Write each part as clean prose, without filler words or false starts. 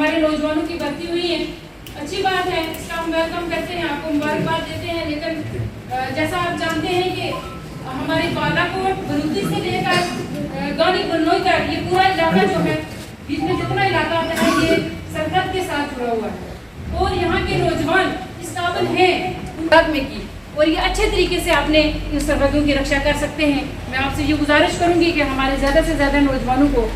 हमारे नौजवानों की भर्ती हुई है, अच्छी बात है, इसका हम वेलकम करते हैं, आपको मुबारकबाद देते हैं। लेकिन जैसा आप जानते हैं कि हमारे बालाकोट बरूदी से लेकर गानी बनोई तक ये पूरा इलाका जो है, बीच में जितना इलाका आता है ये सरहद के साथ जुड़ा हुआ है और यहाँ के नौजवान इस काबिल हैं में की, और ये अच्छे तरीके से आपने इन सरहदों की रक्षा कर सकते हैं। मैं आपसे ये गुजारिश करूंगी कि हमारे ज़्यादा से ज़्यादा नौजवानों को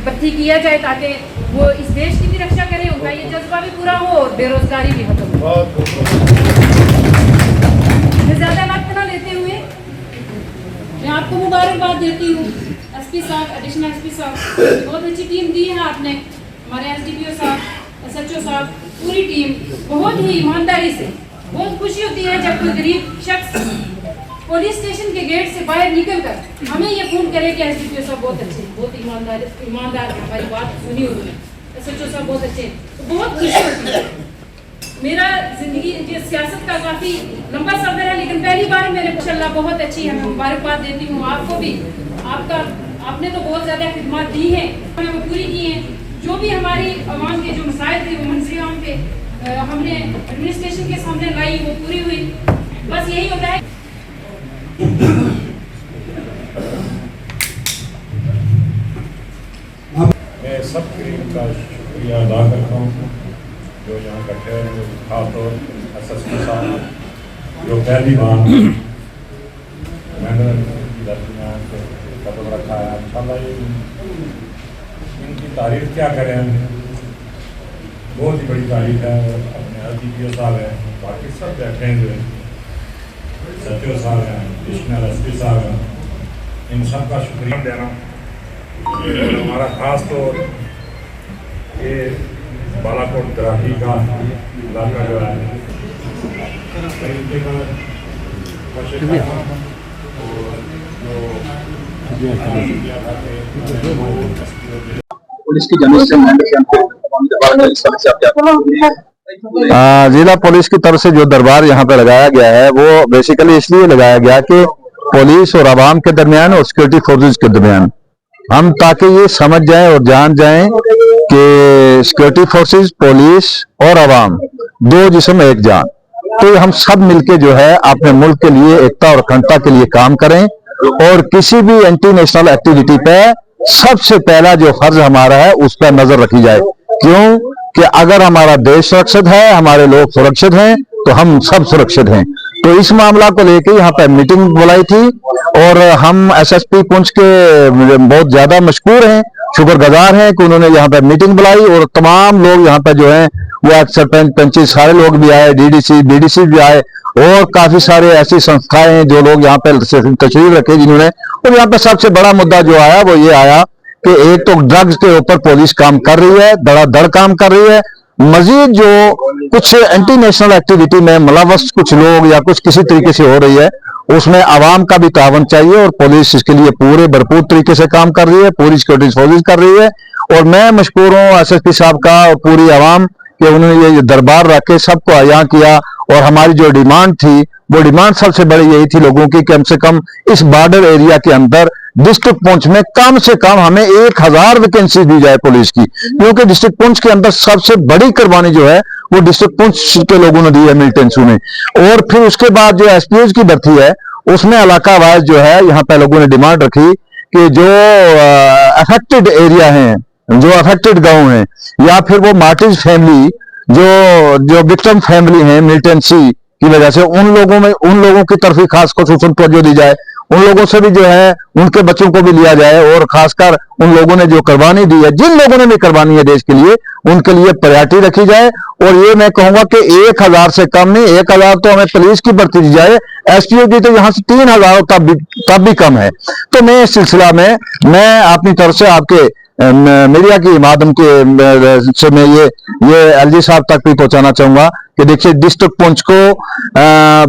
भर्ती किया जाए ताकि वो इस देश की भी रक्षा करें, उनका ये जज्बा भी पूरा हो और बेरोजगारी भी खत्म हो। मैं ज़्यादा वक्त ना लेते हुए मैं आपको मुबारकबाद देती हूँ। एसपी साहब, एडिशनल एसपी साहब, बहुत अच्छी टीम दी है आपने, हमारे एसडीपीओ साहब, एसएचओ साहब, पूरी टीम बहुत ही ईमानदारी से। बहुत खुशी होती है जब कोई गरीब शख्स पुलिस स्टेशन के गेट से बाहर निकलकर हमें ये फोन करे कि एसडीपीओ साहब बहुत अच्छे, बहुत ईमानदार है, हमारी बात सुनी हुई है, एसएचओ साहब बहुत अच्छे, तो बहुत खुशी होती है। मेरा जिंदगी ये सियासत का काफी लंबा सफर है, लेकिन पहली बार मैंने माशाल्लाह बहुत अच्छी है, मैं मुबारकबाद देती हूँ आपको भी। आपने तो बहुत ज्यादा खिदमत दी है, हमें वो पूरी की है। जो भी हमारी आवाम के जो मसाइल थे वो मंजरी आम पे हमने एडमिनिस्ट्रेशन के सामने लाई, वो पूरी हुई। बस यही होता है। मैं सब टीम का शुक्रिया अदा करता हूँ जो यहाँ बैठे हैं, खासतौर एसएसपी साहब जो पहली बार मैंने कदम रखा है। इंशाल्लाह इनकी तारीफ क्या करें, बहुत ही बड़ी तारीफ है। अपने एसडीपीओ साहब हैं, बाकी सब बैठे हुए सचिव साहब हैं, एडिशनल एसपी साहब हैं, इन सब का शुक्रिया देना। हमारा खास तौर ये बालाकोट तराकी का इलाका जो है पुलिस की जिला पुलिस की तरफ से जो दरबार यहाँ पे लगाया गया है वो बेसिकली इसलिए लगाया गया कि पुलिस और आवाम के दरमियान और सिक्योरिटी फोर्सेस के दरमियान हम ताकि ये समझ जाएं और जान जाएं कि सिक्योरिटी फोर्सेस, पुलिस और आवाम दो जिस्म एक जान, तो हम सब मिलके जो है अपने मुल्क के लिए एकता और अखंडता के लिए काम करें। और किसी भी एंटी नेशनल एक्टिविटी पे सबसे पहला जो फर्ज हमारा है उस पर नजर रखी जाए। क्यों कि अगर हमारा देश सुरक्षित है, हमारे लोग सुरक्षित हैं, तो हम सब सुरक्षित हैं। तो इस मामला को लेकर यहाँ पे मीटिंग बुलाई थी और हम एसएसपी पुंछ के बहुत ज्यादा मशकूर हैं, शुक्रगुजार हैं कि उन्होंने यहाँ पे मीटिंग बुलाई और तमाम लोग यहाँ पे जो हैं वो सरपंच पंची सारे लोग भी आए, डीडीसी बीडीसी भी आए और काफी सारे ऐसी संस्थाएं हैं जो लोग यहाँ पे तशरीफ रखे जिन्होंने। और यहाँ पे सबसे बड़ा मुद्दा जो आया वो ये आया कि एक तो ड्रग्स के ऊपर पुलिस काम कर रही है, धड़ाधड़ काम कर रही है, मजीद जो कुछ एंटी नेशनल एक्टिविटी में मुलव्वस कुछ लोग या कुछ किसी तरीके से हो रही है उसमें आवाम का भी तावन चाहिए और पुलिस इसके लिए पूरे भरपूर तरीके से काम कर रही है, पूरी सिक्योरिटी फोर्सेस कर रही है। और मैं मशकूर हूँ एसएसपी साहब का और पूरी आवाम कि उन्होंने ये दरबार रख के सबको आगाह किया। और हमारी जो डिमांड थी वो डिमांड सबसे बड़ी यही थी लोगों की, कम से कम इस बॉर्डर एरिया के अंदर डिस्ट्रिक्ट पुंछ में कम से कम हमें 1000 वैकेंसी दी जाए पुलिस की, क्योंकि डिस्ट्रिक्ट पुंछ के अंदर सबसे बड़ी कुर्बानी जो है वो डिस्ट्रिक्ट पुंछ के लोगों ने दी है मिलिटेंसी में। और फिर उसके बाद जो एसपीएस की भर्ती है उसमें इलाका वाइज जो है यहाँ पे लोगों ने डिमांड रखी कि जो अफेक्टेड एरिया हैं, जो अफेक्टेड गांव हैं या फिर वो मार्टिज फैमिली जो विक्टिम फैमिली हैं मिलिटेंसी की वजह से, उन लोगों की तरफ ही खास खुसूसन तवज्जो दी जाए, उन लोगों से भी जो है उनके बच्चों को भी लिया जाए और खासकर उन लोगों ने जो कुर्बानी दी है, जिन लोगों ने भी कुर्बानी है देश के लिए, उनके लिए प्रायोरिटी रखी जाए। और ये मैं कहूंगा कि 1000 से कम नहीं, 1000 तो हमें पुलिस की भर्ती दी जाए, एसपीओ की तो यहाँ से 3000 तब भी कम है। तो मैं इस सिलसिला में मैं अपनी तरफ से आपके मीडिया की माध्यम के से मैं ये एलजी साहब तक भी पहुंचाना चाहूंगा कि देखिए डिस्ट्रिक्ट पुंछ को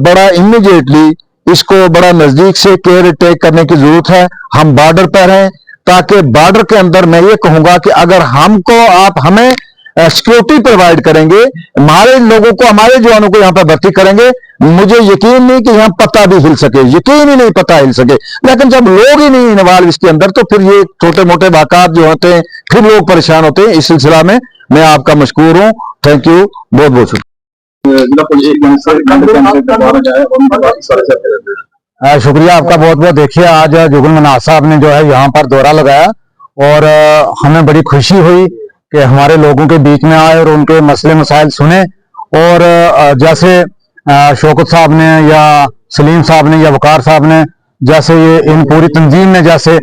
बड़ा इमीडिएटली इसको बड़ा नजदीक से केयर टेक करने की जरूरत है। हम बॉर्डर पर हैं ताकि बॉर्डर के अंदर मैं ये कहूंगा कि अगर आप हमें सिक्योरिटी प्रोवाइड करेंगे, हमारे लोगों को, हमारे जवानों को यहाँ पर भर्ती करेंगे, मुझे यकीन नहीं कि यहाँ पता भी हिल सके, यकीन ही नहीं पता हिल सके। लेकिन जब लोग ही नहीं इन्वॉल्व इसके अंदर, तो फिर ये छोटे मोटे वाक़ात जो होते हैं फिर लोग परेशान होते हैं। इस सिलसिला में मैं आपका मशकूर हूँ। थैंक यू, बहुत बहुत शुक्रिया आपका बहुत बहुत। देखिए, आज जुगल मनाज साहब ने जो है यहाँ पर दौरा लगाया और हमें बड़ी खुशी हुई कि हमारे लोगों के बीच में आए और उनके मसले मसाइल सुने। और जैसे शौकत साहब ने या सलीम साहब ने या वकार साहब ने जैसे ये इन पूरी तंजीम ने जैसे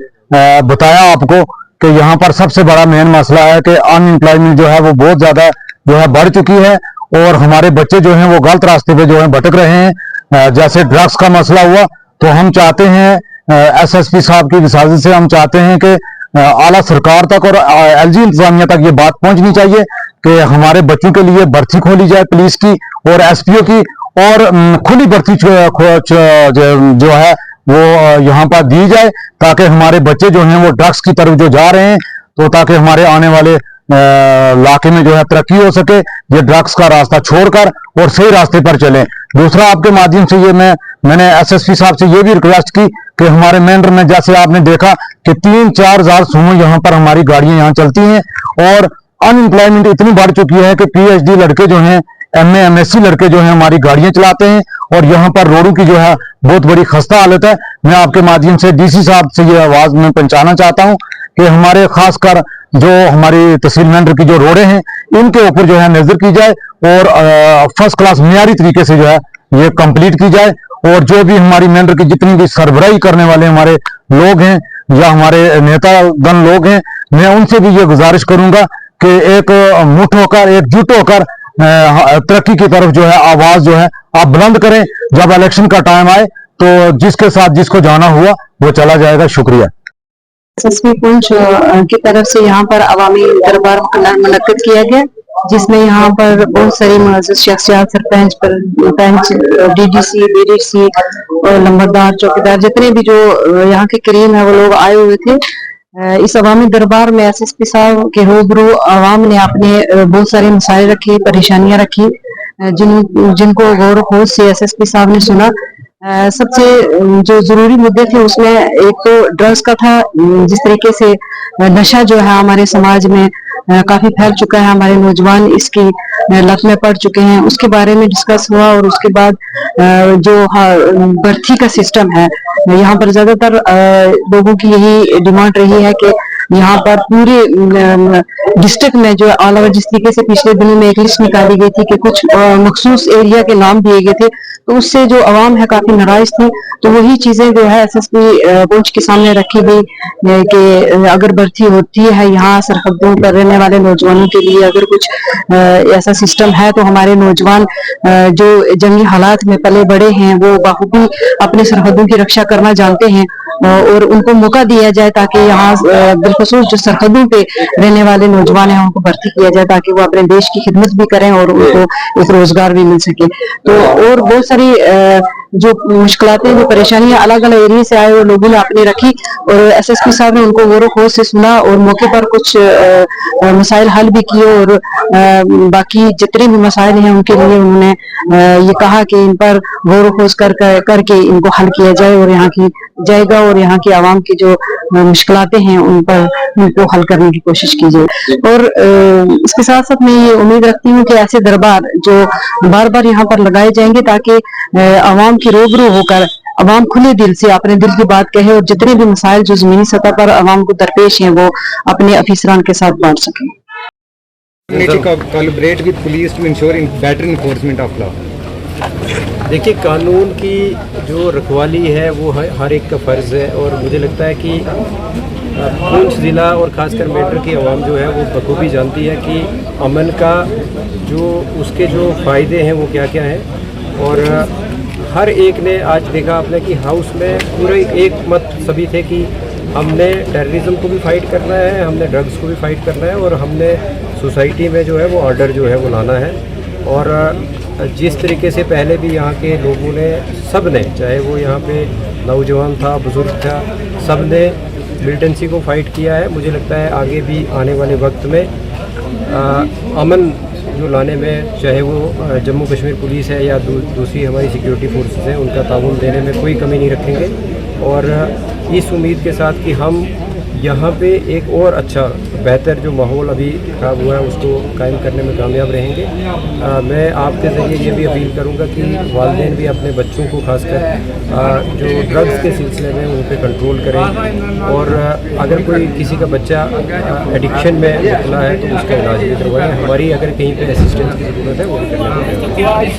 बताया आपको कि यहाँ पर सबसे बड़ा मेन मसला है कि अनएम्प्लॉयमेंट जो है वो बहुत ज्यादा जो है बढ़ चुकी है और हमारे बच्चे जो हैं वो गलत रास्ते पे जो है भटक रहे हैं। जैसे ड्रग्स का मसला हुआ, तो हम चाहते हैं एसएसपी साहब की विसाजत से हम चाहते हैं कि आला सरकार तक और एलजी इंतजामिया तक ये बात पहुंचनी चाहिए कि हमारे बच्चों के लिए भर्ती खोली जाए पुलिस की और एसपीओ की, और खुली भर्ती जो है वो यहाँ पर दी जाए ताकि हमारे बच्चे जो हैं वो ड्रग्स की तरफ जो जा रहे हैं, तो ताकि हमारे आने वाले इलाके में जो है तरक्की हो सके, ये ड्रग्स का रास्ता छोड़कर और सही रास्ते पर चलें। दूसरा, आपके माध्यम से ये मैंने एसएसपी साहब से ये भी रिक्वेस्ट की कि हमारे मेंढर में जैसे आपने देखा कि 3-4 हजार सुमो यहाँ पर हमारी गाड़ियां यहाँ चलती हैं और अनएम्प्लॉयमेंट इतनी बढ़ चुकी है कि पीएचडी लड़के जो हैं, एमए एमएससी लड़के जो हैं हमारी गाड़ियां चलाते हैं और यहाँ पर रोडों की जो है बहुत बड़ी खस्ता हालत है। मैं आपके माध्यम से डीसी साहब से ये आवाज में पहुंचाना चाहता हूँ कि हमारे खासकर जो हमारी तहसील मेंढर की जो रोडें हैं इनके ऊपर जो है नजर की जाए और फर्स्ट क्लास मियारी तरीके से जो है ये कंप्लीट की जाए। और जो भी हमारी मेंढर की जितनी भी सरबराही करने वाले हमारे लोग हैं या हमारे नेतागण लोग हैं, मैं उनसे भी ये गुजारिश करूंगा कि एक मुठ होकर, एकजुट होकर तरक्की की तरफ जो है आवाज जो है आप बुलंद करें। जब इलेक्शन का टाइम आए तो जिसके साथ जिसको जाना हुआ वो चला जाएगा। शुक्रिया। एसएसपी पुंछ की तरफ से यहाँ पर अवामी दरबार मुनक्किद किया गया, जिसमें यहाँ पर बहुत सारी मुअज़्ज़ज़ शख्सियत, सरपंच, पंच, डीडीसी, बीडीसी और लंबरदार, चौकीदार, जितने भी जो यहाँ के करीम है वो लोग आए हुए थे। इस अवामी दरबार में एसएसपी साहब के रूबरू आवाम ने अपने बहुत सारे मसाइल रखे, परेशानियां रखी, जिनको गौर खोज से एसएसपी साहब ने सुना। सबसे जो जरूरी मुद्दे थे उसमें एक तो ड्रग्स का था, जिस तरीके से नशा जो है हमारे समाज में काफी फैल चुका है, हमारे नौजवान इसकी लत में पड़ चुके हैं, उसके बारे में डिस्कस हुआ। और उसके बाद जो भर्ती का सिस्टम है, यहाँ पर ज्यादातर लोगों की यही डिमांड रही है कि यहाँ पर पूरे डिस्ट्रिक्ट में जो ऑल ओवर, जिस तरीके से पिछले दिनों में एक लिस्ट निकाली गई थी कि कुछ मखसूस एरिया के नाम दिए गए थे, तो उससे जो आवाम है काफी नाराज थी। तो वही चीजें जो है एसएसपी पुंछ के सामने रखी गई कि अगर भर्ती होती है यहाँ सरहदों पर रहने वाले नौजवानों के लिए, अगर कुछ ऐसा सिस्टम है तो हमारे नौजवान जो जंगी हालात में पले बड़े हैं वो बाखूबी अपने सरहदों की रक्षा करना जानते हैं और उनको मौका दिया जाए ताकि यहाँ बिलखुसूस जो सरहदों पे रहने वाले नौजवान हैं उनको भर्ती किया जाए ताकि वो अपने देश की खिदमत भी करें और उनको एक रोजगार भी मिल सके। तो और बहुत सारी जो मुश्किलातें, जो परेशानियां अलग अलग एरिया से आए हुए लोगों ने अपनी रखी और एसएसपी साहब ने उनको गौर खोज से सुना और मौके पर कुछ मसाइल हल भी किए और बाकी जितने भी मसाइल हैं उनके लिए उन्होंने ये कहा कि इन पर गौर खोज करके इनको हल किया जाए और यहाँ की जाएगा और यहाँ की आवाम की जो मुश्किलातें हैं उनको हल करने की कोशिश की जाए। और इसके साथ साथ मैं ये उम्मीद रखती हूँ कि ऐसे दरबार जो बार बार यहाँ पर लगाए जाएंगे ताकि आवाम की रूबरू होकर आवाम खुले दिल से अपने दिल की बात कहे और जितने भी मसाइल जो जमीनी सतह पर आवाम को दरपेश हैं वो अपने अफीसरान के साथ बांट सकें। Collaborate with police to ensure better enforcement of law. देखिए, कानून की जो रखवाली है वो हर एक का फ़र्ज़ है और मुझे लगता है कि पुंछ ज़िला और ख़ासकर मेंढर की आवाम जो है वो बखूबी जानती है कि अमन का जो उसके जो फ़ायदे हैं वो क्या क्या हैं। और हर एक ने आज देखा आपने कि हाउस में पूरे एक मत सभी थे कि हमने टेररिज्म को भी फाइट करना है, हमने ड्रग्स को भी फाइट करना है और हमने सोसाइटी में जो है वो ऑर्डर जो है वो लाना है। और जिस तरीके से पहले भी यहाँ के लोगों ने, सब ने, चाहे वो यहाँ पे नौजवान था, बुज़ुर्ग था, सब ने मिलिटेंसी को फाइट किया है। मुझे लगता है आगे भी आने वाले वक्त में अमन जो लाने में, चाहे वो जम्मू कश्मीर पुलिस है या दूसरी हमारी सिक्योरिटी फोर्सेस हैं, उनका ताउन देने में कोई कमी नहीं रखेंगे। और इस उम्मीद के साथ कि हम यहाँ पे एक और अच्छा बेहतर जो माहौल अभी ख़राब हुआ है उसको कायम करने में कामयाब रहेंगे। मैं आपके ज़रिए ये भी अपील करूँगा कि वालिदैन भी अपने बच्चों को खासकर जो ड्रग्स के सिलसिले में उन पर कंट्रोल करें, और अगर कोई किसी का बच्चा एडिक्शन में मुबतला है तो उसका इलाज भी करवाएं। हमारी अगर कहीं पे असिस्टेंस की ज़रूरत है वो भी करना है।